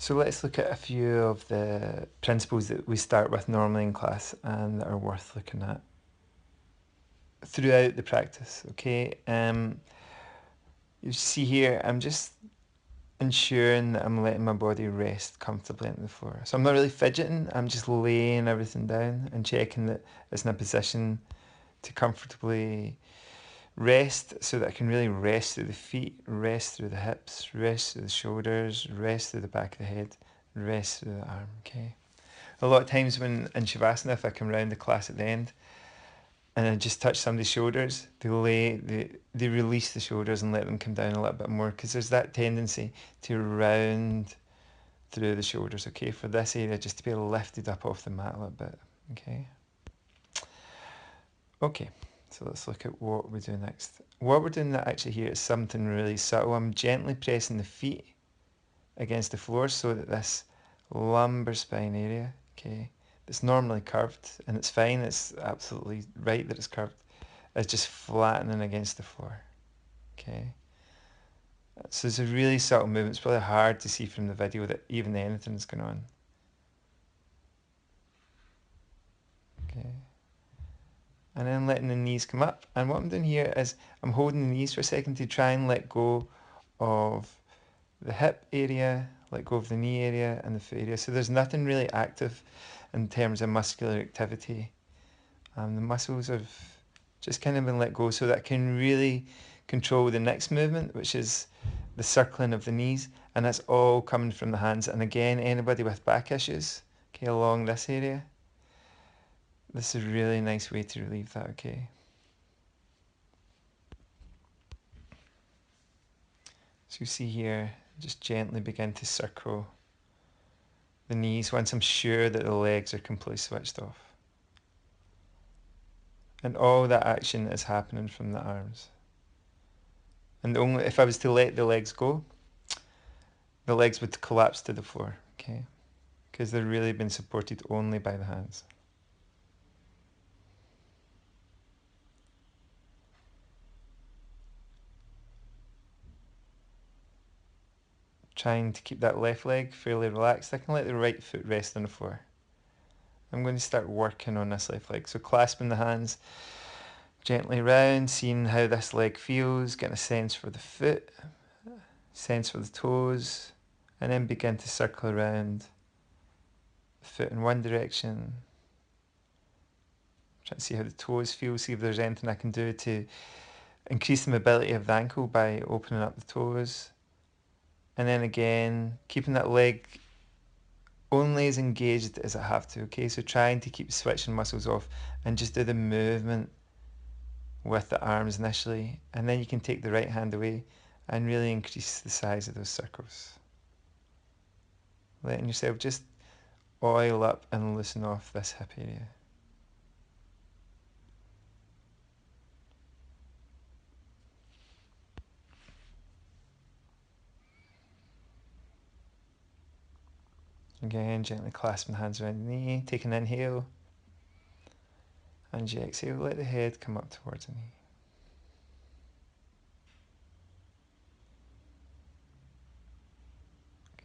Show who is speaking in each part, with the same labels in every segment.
Speaker 1: So let's look at a few of the principles that we start with normally in class and that are worth looking at throughout the practice. Okay, you see here, I'm just ensuring that I'm letting my body rest comfortably on the floor. So I'm not really fidgeting, I'm just laying everything down and checking that it's in a position to comfortably rest, so that I can really rest through the feet, rest through the hips, rest through the shoulders, rest through the back of the head, rest through the arm. Okay. A lot of times when in Shavasana, if I come round the class at the end and I just touch somebody's shoulders, they release the shoulders and let them come down a little bit more, because there's that tendency to round through the shoulders. Okay, for this area, just to be lifted up off the mat a little bit. Okay, so let's look at what we do next. What we're doing actually here is something really subtle. I'm gently pressing the feet against the floor so that this lumbar spine area, okay, that's normally curved, and it's fine, it's absolutely right that it's curved, is just flattening against the floor. Okay. So it's a really subtle movement. It's probably hard to see from the video that even anything's going on. Okay. And then letting the knees come up. And what I'm doing here is I'm holding the knees for a second to try and let go of the hip area, let go of the knee area and the foot area. So there's nothing really active in terms of muscular activity. The muscles have just kind of been let go so that I can really control the next movement, which is the circling of the knees, and that's all coming from the hands. And again, anybody with back issues, okay, along this area, this is a really nice way to relieve that. Okay. So you see here, just gently begin to circle the knees once I'm sure that the legs are completely switched off. And all that action is happening from the arms. And only if I was to let the legs go, the legs would collapse to the floor, okay? Because they're really been supported only by the hands. Trying to keep that left leg fairly relaxed. I can let the right foot rest on the floor. I'm going to start working on this left leg. So clasping the hands gently round, seeing how this leg feels, getting a sense for the foot, sense for the toes, and then begin to circle around the foot in one direction. Try to see how the toes feel, see if there's anything I can do to increase the mobility of the ankle by opening up the toes. And then again, keeping that leg only as engaged as I have to, okay? So trying to keep switching muscles off and just do the movement with the arms initially, and then you can take the right hand away and really increase the size of those circles. Letting yourself just oil up and loosen off this hip area. Again, gently clasping the hands around the knee, take an inhale, and you exhale, let the head come up towards the knee.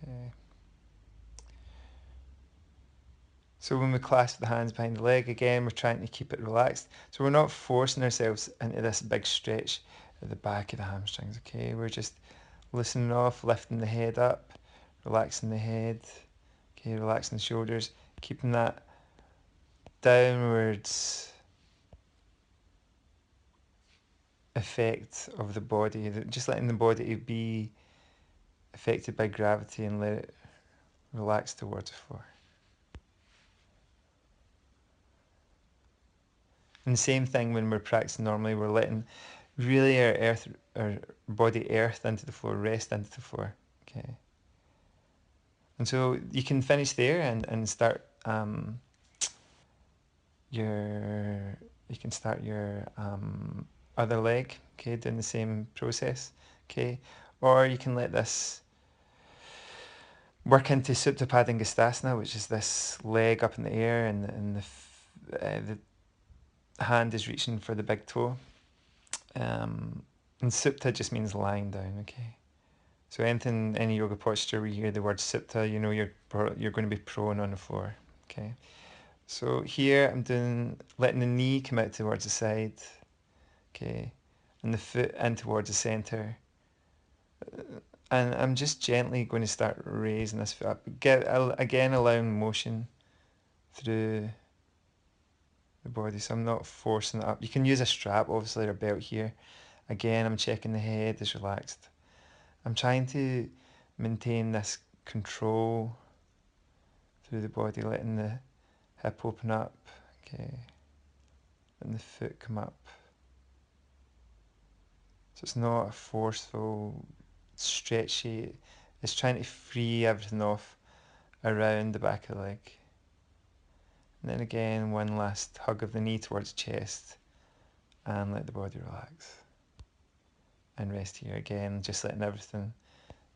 Speaker 1: Okay. So when we clasp the hands behind the leg, again, we're trying to keep it relaxed. So we're not forcing ourselves into this big stretch at the back of the hamstrings, okay? We're just loosening off, lifting the head up, relaxing the head, okay, relaxing the shoulders, keeping that downwards effect of the body, just letting the body be affected by gravity and let it relax towards the floor. And the same thing when we're practicing normally, we're letting really our body earth into the floor, rest into the floor. Okay. And so you can finish there and start you can start your other leg, okay, doing the same process, okay, or you can let this work into Supta Padangusthasana, which is this leg up in the air and the hand is reaching for the big toe. And Supta just means lying down, okay. So anything, any yoga posture where you hear the word Supta, you know you're going to be prone on the floor. Okay. So here I'm doing letting the knee come out towards the side. Okay. And the foot in towards the center. And I'm just gently going to start raising this foot up. Again, allowing motion through the body, so I'm not forcing it up. You can use a strap, obviously, or a belt here. Again, I'm checking the head is relaxed. I'm trying to maintain this control through the body, letting the hip open up, okay, and the foot come up. So it's not a forceful, stretchy, it's trying to free everything off around the back of the leg. And then again, one last hug of the knee towards the chest and let the body relax. And rest here again, just letting everything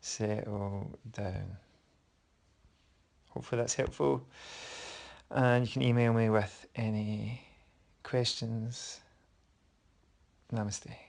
Speaker 1: settle down. Hopefully that's helpful. And you can email me with any questions. Namaste.